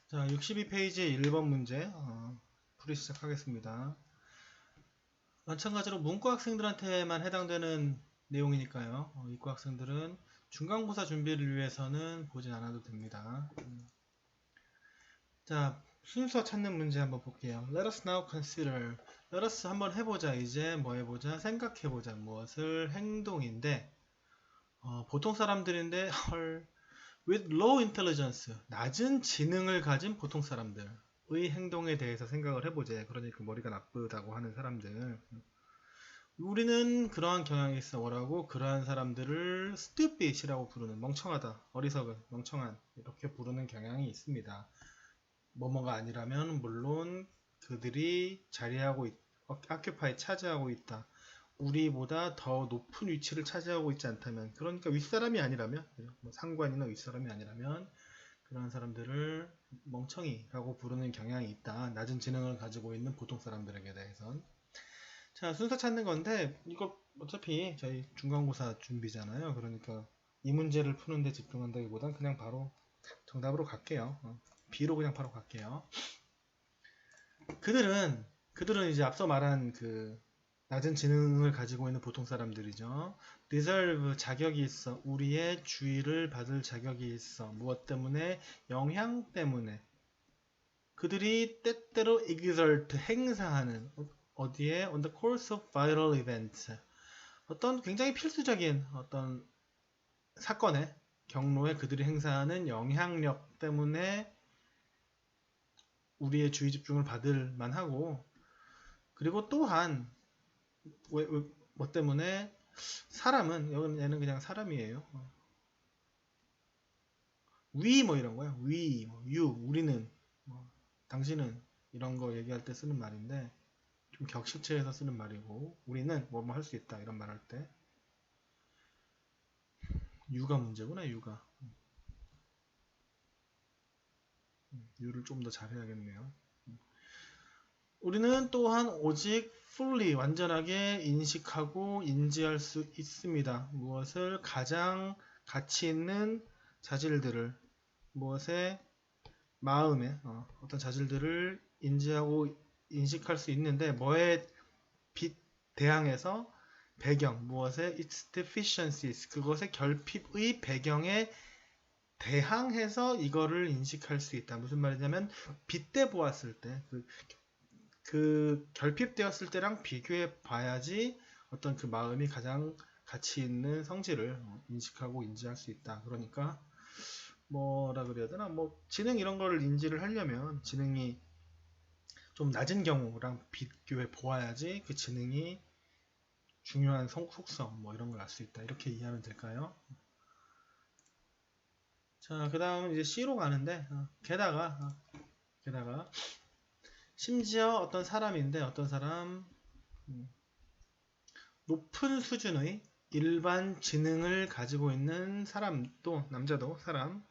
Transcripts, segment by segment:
자, 62페이지 1번 문제 풀이 시작하겠습니다. 마찬가지로 문과 학생들한테만 해당되는 내용이니까요. 이과 학생들은 중간고사 준비를 위해서는 보진 않아도 됩니다. 자, 순서 찾는 문제 한번 볼게요. Let us now consider. Let us 한번 해보자. 이제 뭐 해보자? 생각해보자. 무엇을? 행동인데 보통 사람들인데 헐 with low intelligence, 낮은 지능을 가진 보통 사람들의 행동에 대해서 생각을 해보재. 그러니까 머리가 나쁘다고 하는 사람들. 우리는 그러한 경향이 있어. 뭐라고? 그러한 사람들을 stupid이라고 부르는, 멍청하다, 어리석은, 멍청한, 이렇게 부르는 경향이 있습니다. 뭐뭐가 아니라면 물론 그들이 occupy, 차지하고 있다. 우리보다 더 높은 위치를 차지하고 있지 않다면, 그러니까 윗사람이 아니라면, 뭐 상관이나 윗사람이 아니라면 그런 사람들을 멍청이라고 부르는 경향이 있다. 낮은 지능을 가지고 있는 보통 사람들에게 대해선. 자, 순서 찾는 건데 이거 어차피 저희 중간고사 준비잖아요. 그러니까 이 문제를 푸는데 집중한다기보단 그냥 바로 정답으로 갈게요. B로 그냥 바로 갈게요. 그들은 이제 앞서 말한 그 낮은 지능을 가지고 있는 보통 사람들이죠. deserve, 자격이 있어. 우리의 주의를 받을 자격이 있어. 무엇 때문에? 영향 때문에. 그들이 때때로 exert, 행사하는, 어디에? on the course of viral events. 어떤 굉장히 필수적인 어떤 사건의 경로에 그들이 행사하는 영향력 때문에 우리의 주의 집중을 받을 만하고, 그리고 또한 뭐 때문에? 사람은, 얘는 그냥 사람이에요. we 뭐 이런 거야. we, you, 우리는, 당신은, 이런 거 얘기할 때 쓰는 말인데 좀 격식체에서 쓰는 말이고, 우리는 뭐뭐 할 수 있다 이런 말 할 때 you가 문제구나. you를 좀 더 잘해야겠네요. 우리는 또한 오직 fully, 완전하게 인식하고 인지할 수 있습니다. 무엇을? 가장 가치 있는 자질들을, 무엇에? 마음에 어떤 자질들을 인지하고 인식할 수 있는데, 뭐에 대항해서? 배경, 무엇에? its deficiencies, 그것의 결핍의 배경에 대항해서 이거를 인식할 수 있다. 무슨 말이냐면 빗대 보았을 때, 그 결핍되었을 때랑 비교해 봐야지 어떤 그 마음이 가장 가치 있는 성질을 인식하고 인지할 수 있다. 그러니까 뭐라 그래야 되나? 뭐 지능 이런 거를 인지를 하려면 지능이 좀 낮은 경우랑 비교해 보아야지 그 지능이 중요한 속성 뭐 이런 걸 알 수 있다. 이렇게 이해하면 될까요? 자, 그 다음 이제 C로 가는데 게다가 심지어 어떤 사람인데, 어떤 사람 높은 수준의 일반 지능을 가지고 있는 사람도, 남자도 사람,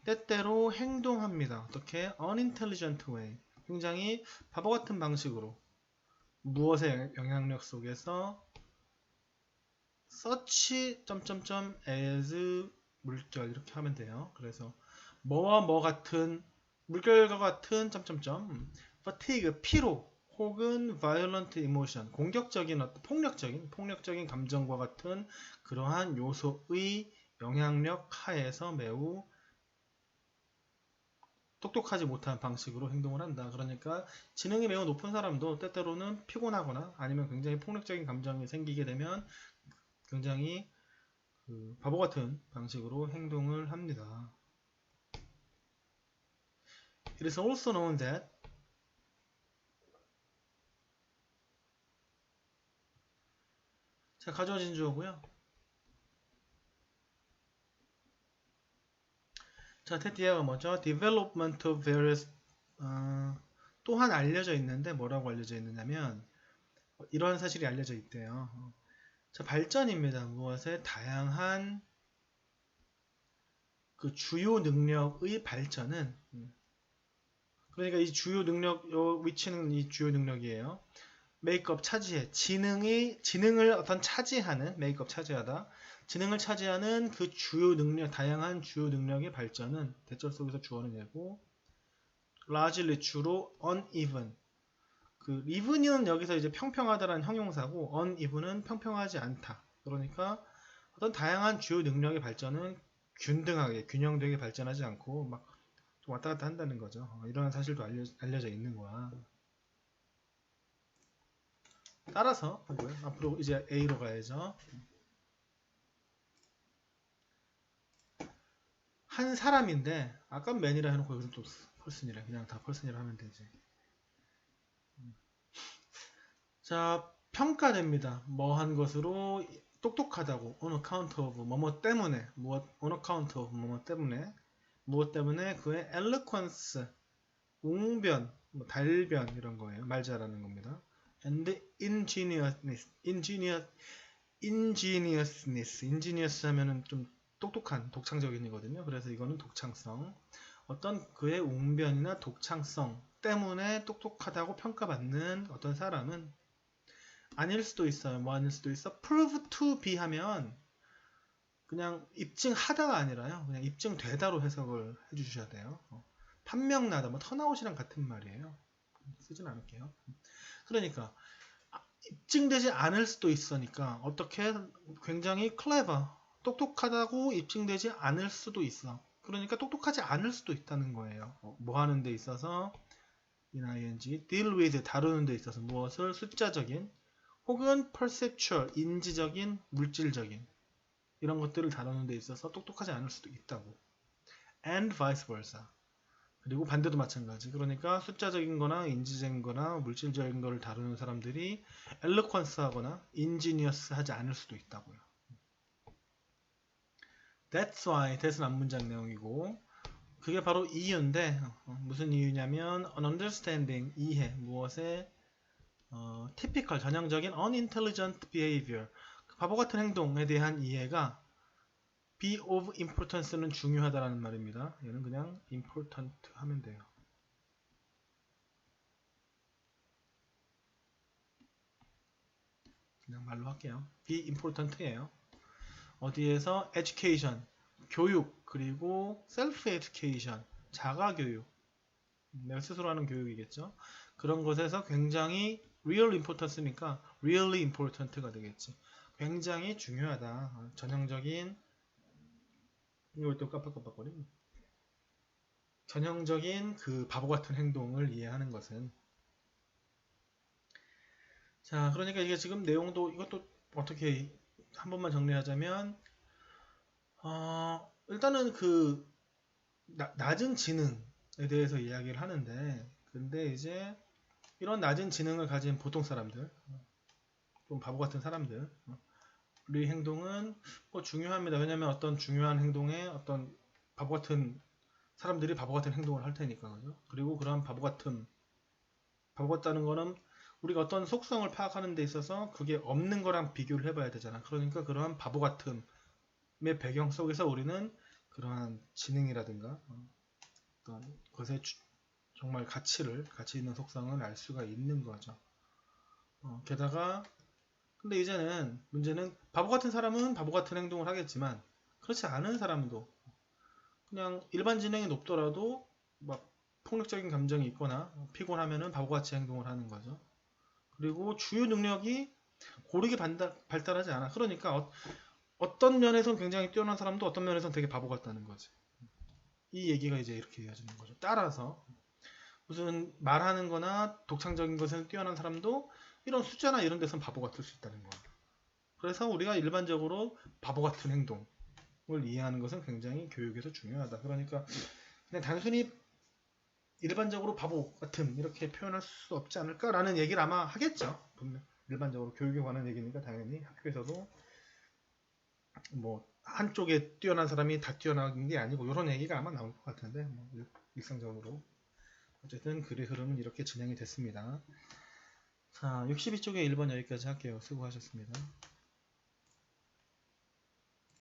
때때로 행동합니다. 어떻게? unintelligent way, 굉장히 바보 같은 방식으로. 무엇의 영향력 속에서? such as 물결, 이렇게 하면 돼요. 그래서 뭐와 뭐 같은, 물결과 같은 fatigue, 피로, 혹은 violent emotion, 공격적인 폭력적인 감정과 같은 그러한 요소의 영향력 하에서 매우 똑똑하지 못한 방식으로 행동을 한다. 그러니까 지능이 매우 높은 사람도 때때로는 피곤하거나 아니면 굉장히 폭력적인 감정이 생기게 되면 굉장히 바보 같은 방식으로 행동을 합니다. It is also known that, 자, 가져진 주어고요. 자, 테티아가 뭐죠? Development of various, 또한 알려져 있는데 뭐라고 알려져 있느냐면 이런 사실이 알려져 있대요. 자, 발전입니다. 무엇의? 다양한 그 주요 능력의 발전은, 그러니까 이 주요 능력, 요 위치는 이 주요 능력이에요. 메이크업, 차지해. 지능을 어떤 차지하는, 메이크업, 차지하다. 지능을 차지하는 그 주요 능력, 다양한 주요 능력의 발전은, 대절 속에서 주어는 얘고, largely 주로 uneven. 그 even은 여기서 이제 평평하다라는 형용사고 uneven은 평평하지 않다. 그러니까 어떤 다양한 주요 능력의 발전은 균등하게 균형되게 발전하지 않고 막 왔다 갔다 한다는 거죠. 이런 사실도 알려져 있는 거야. 따라서 하고요. 앞으로 이제 A로 가야죠. 한 사람인데 아까 맨이라 해놓고 여기서 또 펄슨이라 그냥 다 펄슨이라 하면 되지. 자, 평가됩니다. 뭐 한 것으로 똑똑하다고 on account of 뭐뭐 때문에 on account of 뭐뭐 때문에 무엇 때문에 그의 eloquence 웅변 뭐 달변 이런 거예요. 말 잘하는 겁니다. and ingenious 하면은 좀 똑똑한 독창적인이거든요. 그래서 이거는 독창성. 어떤 그의 웅변이나 독창성 때문에 똑똑하다고 평가받는 어떤 사람은 아닐 수도 있어요. 뭐 아닐 수도 있어. prove to be 하면 그냥 입증하다가 아니라요. 그냥 입증되다로 해석을 해주셔야 돼요. 판명나다, 뭐 턴아웃이랑 같은 말이에요. 쓰진 않을게요. 그러니까 입증되지 않을 수도 있으니까 어떻게 굉장히 clever, 똑똑하다고 입증되지 않을 수도 있어. 그러니까 똑똑하지 않을 수도 있다는 거예요. 뭐 하는 데 있어서 ing, deal with 다루는 데 있어서 무엇을 숫자적인 혹은 perceptual, 인지적인, 물질적인 이런 것들을 다루는 데 있어서 똑똑하지 않을 수도 있다고. and vice versa. 그리고 반대도 마찬가지. 그러니까 숫자적인 거나 인지적인 거나 물질적인 거를 다루는 사람들이 eloquence 하거나 ingenious 하지 않을 수도 있다고요. That's why, that은 앞문장 내용이고 그게 바로 이유인데 무슨 이유냐면 an understanding, 이해, 무엇의 typical, 전형적인 unintelligent behavior, 바보 같은 행동에 대한 이해가 be of importance는 중요하다라는 말입니다. 얘는 그냥 important 하면 돼요. 그냥 말로 할게요. be important예요. 어디에서 education, 교육, 그리고 self-education, 자가교육, 내가 스스로 하는 교육이겠죠. 그런 것에서 굉장히 real importance니까 really important가 되겠지. 굉장히 중요하다. 전형적인 이걸 또 깜빡깜빡거림. 전형적인 그 바보 같은 행동을 이해하는 것은 자, 그러니까 이게 지금 내용도 이것도 어떻게 한 번만 정리하자면 일단은 그 낮은 지능에 대해서 이야기를 하는데 근데 이제 이런 낮은 지능을 가진 보통 사람들 좀 바보 같은 사람들 우리 행동은 뭐 중요합니다. 왜냐하면 어떤 중요한 행동에 어떤 바보 같은 사람들이 바보 같은 행동을 할 테니까 그죠? 그리고 그러한 바보 같다는 거는 우리가 어떤 속성을 파악하는 데 있어서 그게 없는 거랑 비교를 해봐야 되잖아. 그러니까 그러한 바보 같음의 배경 속에서 우리는 그러한 지능이라든가 어떤 것의 정말 가치 있는 속성을 알 수가 있는 거죠. 게다가 근데 이제는 문제는 바보 같은 사람은 바보 같은 행동을 하겠지만 그렇지 않은 사람도 그냥 일반 지능이 높더라도 막 폭력적인 감정이 있거나 피곤하면은 바보같이 행동을 하는 거죠. 그리고 주요 능력이 고르게 발달하지 않아. 그러니까 어떤 면에서는 굉장히 뛰어난 사람도 어떤 면에서는 되게 바보 같다는 거지. 이 얘기가 이제 이렇게 이어지는 거죠. 따라서 무슨 말하는 거나 독창적인 것에는 뛰어난 사람도 이런 숫자나 이런 데서는 바보 같을 수 있다는 거야. 그래서 우리가 일반적으로 바보 같은 행동을 이해하는 것은 굉장히 교육에서 중요하다. 그러니까 그냥 단순히 일반적으로 바보 같은 이렇게 표현할 수 없지 않을까라는 얘기를 아마 하겠죠. 분명 일반적으로 교육에 관한 얘기니까 당연히 학교에서도 뭐 한쪽에 뛰어난 사람이 다 뛰어난 게 아니고 이런 얘기가 아마 나올 것 같은데 뭐 일상적으로 어쨌든 글의 흐름은 이렇게 진행이 됐습니다. 자, 62쪽에 1번 여기까지 할게요. 수고하셨습니다.